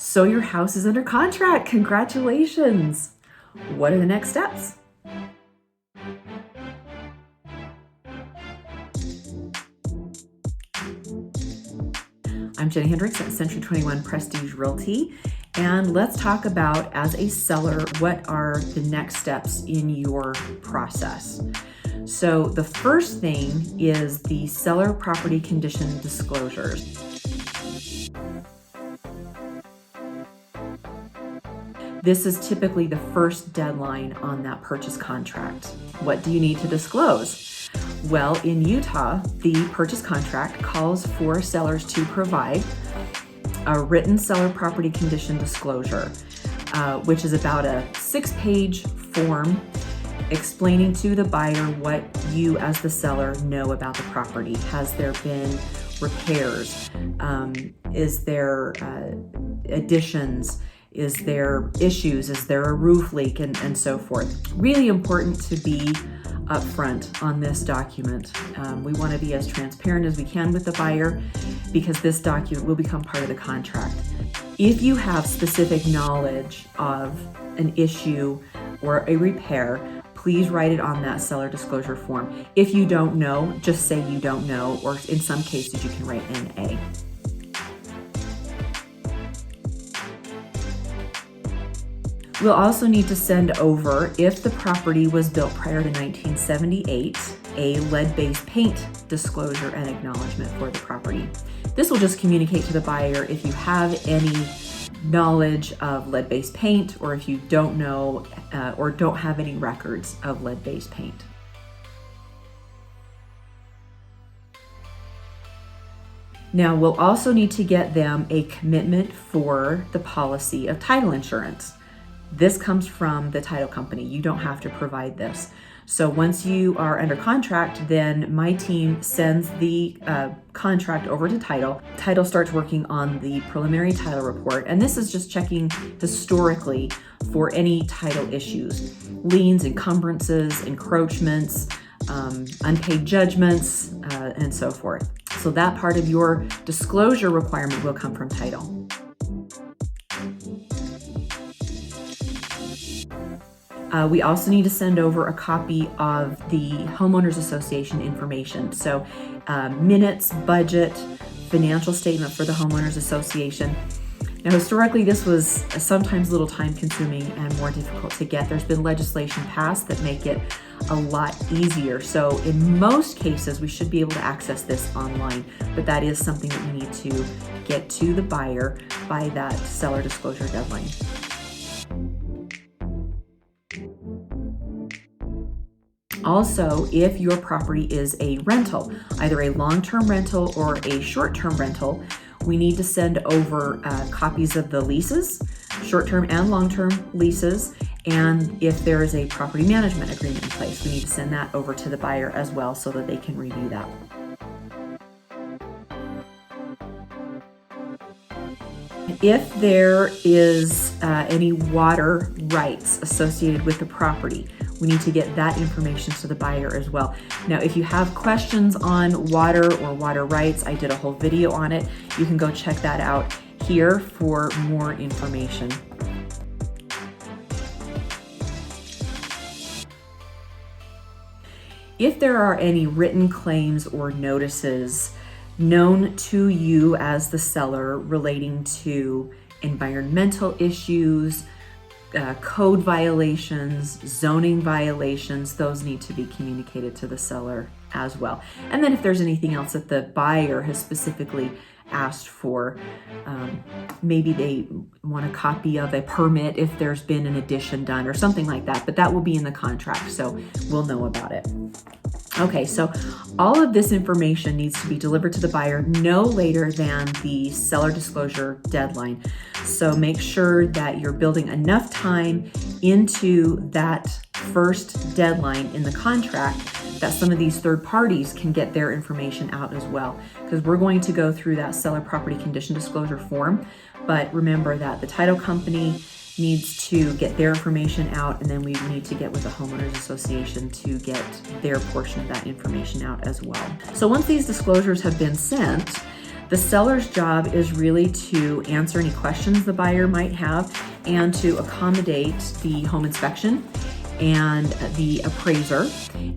So your house is under contract. Congratulations. What are the next steps? I'm Jenny Hendricks at Century 21 Prestige Realty, and let's talk about, as a seller, what are the next steps in your process. So the first thing is the seller property condition disclosures. This is typically the first deadline on that purchase contract. What do you need to disclose? Well, in Utah, the purchase contract calls for sellers to provide a written seller property condition disclosure, which is about a 6-page form explaining to the buyer what you as the seller know about the property. Has there been repairs? Is there additions? Is there issues? Is there a roof leak? And so forth. Really important to be upfront on this document. We want to be as transparent as we can with the buyer because this document will become part of the contract. If you have specific knowledge of an issue or a repair, please write it on that seller disclosure form. If you don't know, just say you don't know, or in some cases you can write NA. We'll also need to send over, if the property was built prior to 1978, a lead-based paint disclosure and acknowledgement for the property. This will just communicate to the buyer if you have any knowledge of lead-based paint, or if you don't know or don't have any records of lead-based paint. Now, we'll also need to get them a commitment for the policy of title insurance. This comes from the title company. You don't have to provide this. So once you are under contract, then my team sends the contract over to title. Title starts working on the preliminary title report, and this is just checking historically for any title issues, liens, encumbrances, encroachments, unpaid judgments, and so forth. So that part of your disclosure requirement will come from title. We also need to send over a copy of the Homeowners Association information. So minutes, budget, financial statement for the Homeowners Association. Now, historically, this was sometimes a little time consuming and more difficult to get. There's been legislation passed that make it a lot easier. So in most cases, we should be able to access this online, but that is something that we need to get to the buyer by that seller disclosure deadline. Also, if your property is a rental, either a long-term rental or a short-term rental, we need to send over copies of the leases, short-term and long-term leases, and if there is a property management agreement in place, we need to send that over to the buyer as well so that they can review that. If there is any water rights associated with the property, we need to get that information to the buyer as well. Now, if you have questions on water or water rights, I did a whole video on it. You can go check that out here for more information. If there are any written claims or notices known to you as the seller relating to environmental issues, code violations, zoning violations, those need to be communicated to the seller as well. And then if there's anything else that the buyer has specifically asked for, maybe they want a copy of a permit if there's been an addition done or something like that, but that will be in the contract, so we'll know about it. Okay, so all of this information needs to be delivered to the buyer no later than the seller disclosure deadline. So make sure that you're building enough time into that first deadline in the contract that some of these third parties can get their information out as well. Because we're going to go through that seller property condition disclosure form, but remember that the title company needs to get their information out, and then we need to get with the Homeowners Association to get their portion of that information out as well. So once these disclosures have been sent, The seller's job is really to answer any questions the buyer might have and to accommodate the home inspection and the appraiser.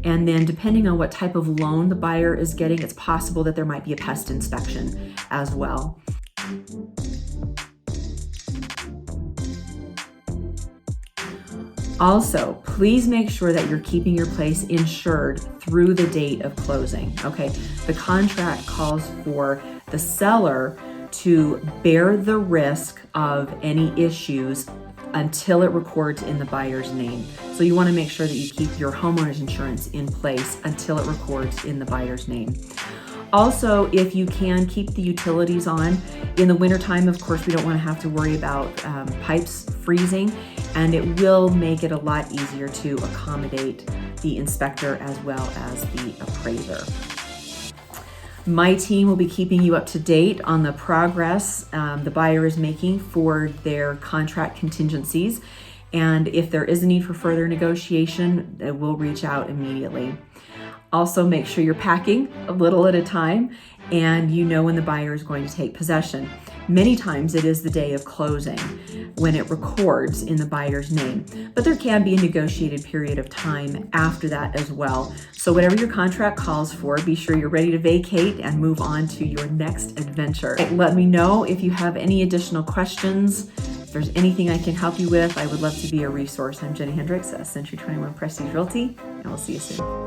And then depending on what type of loan the buyer is getting, it's possible that there might be a pest inspection as well. Also, please make sure that you're keeping your place insured through the date of closing, okay? The contract calls for the seller to bear the risk of any issues until it records in the buyer's name. So you want to make sure that you keep your homeowner's insurance in place until it records in the buyer's name. Also, if you can, keep the utilities on. In the wintertime, of course, we don't want to have to worry about pipes freezing, and it will make it a lot easier to accommodate the inspector as well as the appraiser. My team will be keeping you up to date on the progress the buyer is making for their contract contingencies. And if there is a need for further negotiation, we'll reach out immediately. Also, make sure you're packing a little at a time and you know when the buyer is going to take possession. Many times it is the day of closing when it records in the buyer's name, but there can be a negotiated period of time after that as well. So whatever your contract calls for, be sure you're ready to vacate and move on to your next adventure. Let me know if you have any additional questions. If there's anything I can help you with, I would love to be a resource. I'm Jenny Hendricks at Century 21 Prestige Realty, and we'll see you soon.